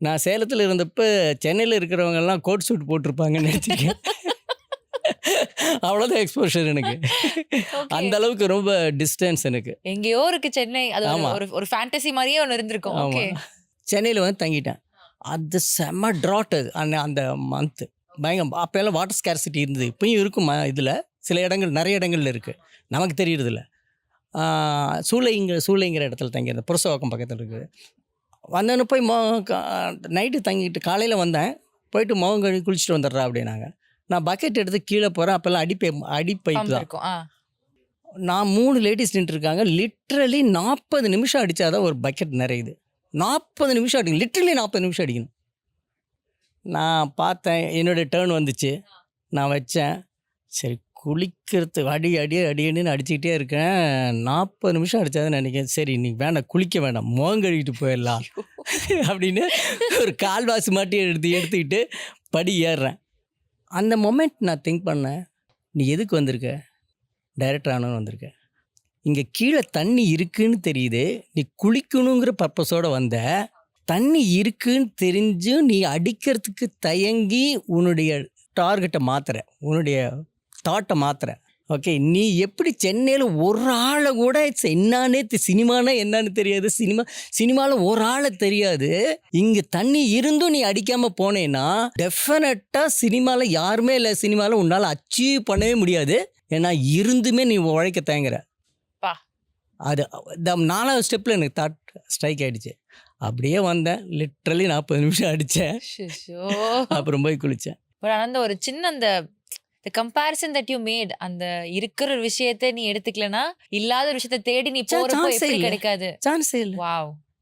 நான் சேலத்தில் இருந்தப்ப சென்னையில் இருக்கிறவங்கெல்லாம் கோட் சூட் போட்டிருப்பாங்கன்னு நினச்சிக்கேன். அவ்வளோதான் எக்ஸ்போஷர் எனக்கு. ஓகே. அந்த அளவுக்கு ரொம்ப டிஸ்டன்ஸ் எனக்கு. எங்கேயோ இருக்கு சென்னை. அது ஆமா. ஒரு ஃபேண்டசி மாதிரியே ஒன்று இருந்திருக்கும். ஓகே. ஆமாம், சென்னையில் வந்து தங்கிட்டேன். அது செம்ம ட்ராட். அது அந்த மந்த்து பயங்கர. அப்போல்லாம் வாட்டர் ஸ்கேர்சிட்டி இருந்தது, இப்பயும் இருக்கும். இதில் சில இடங்கள், நிறைய இடங்கள்ல இருக்குது, நமக்கு தெரியறதில்ல. சூளைங்கிற இடத்துல தங்கியிருந்தேன், புரசவாக்கம் பக்கத்தில் இருக்குது. வந்தோன்னு போய் நைட்டு தங்கிட்டு காலையில் வந்தேன். போயிட்டு முகம் கழுவி குளிச்சுட்டு வந்துடுறா அப்படின்னாங்க. நான் பக்கெட் எடுத்து கீழே போகிறேன். அப்போல்லாம் அடிப்பைப்பு தான். இருக்கும். நான் 3 லேடிஸ் நின்றுருக்காங்க. லிட்ரலி 40 நிமிஷம் அடித்தாதான் ஒரு பக்கெட் நிறையுது. 40 நிமிஷம் அடிக்கணும், லிட்ரலி 40 நிமிஷம் அடிக்கணும். நான் பார்த்தேன், என்னுடைய டேர்ன் வந்துச்சு, நான் வச்சேன். சரி குளிக்கிறது அடின்னு அடிச்சுக்கிட்டே இருக்கேன். 40 நிமிஷம் அடித்தாதான் நினைக்கிறேன். சரி இன்னைக்கு வேண்டாம், குளிக்க வேண்டாம், முகம் கழுவிட்டு போயிடலாம் அப்படின்னு ஒரு கால்வாசி மாட்டி எடுத்துக்கிட்டு படி ஏறுறேன். அந்த மொமெண்ட் நான் திங்க் பண்ணேன், நீ எதுக்கு வந்திருக்க? டைரக்டர் ஆனவன் வந்திருக்க. இங்கே கீழே தண்ணி இருக்குன்னு தெரியுது, நீ குளிக்கணுங்கிற பர்பஸோடு வந்த. தண்ணி இருக்குன்னு தெரிஞ்சும் நீ அடிக்கிறதுக்கு தயங்கி உன்னுடைய டார்கெட்டை மாற்றுற, உன்னுடைய தாட்டை மாற்றுற. ஓகே, நீ எப்படி சென்னையில் ஒரு ஆளை கூட என்னானே சினிமானா என்னன்னு தெரியாது, சினிமாவில் ஒரு ஆளை தெரியாது, இங்கே தண்ணி இருந்தும் நீ அடிக்காமல் போனேன்னா டெஃபினட்டாக சினிமாவில் யாருமே இல்லை, சினிமாவில் உன்னால் அச்சீவ் பண்ணவே முடியாது. ஏன்னா இருந்துமே நீ உழைக்க தயங்குற. அது 4வது ஸ்டெப்பில் எனக்கு தாட் ஸ்ட்ரைக் ஆகிடுச்சு. அப்படியே வந்தேன், லிட்ரலி 40 நிமிஷம் அடித்தேன். அப்புறம் போய் குளித்தேன். அந்த ஒரு சின்ன அந்த கம்பேரிசன் தட் யூ மேட், அந்த இருக்கிற விஷயத்தை நீ எடுத்துக்கலனா இல்லாத விஷயத்தை தேடி நீ போறப்போ எப்படி கிடைக்காது. சான்ஸே இல்லை. வாவ்.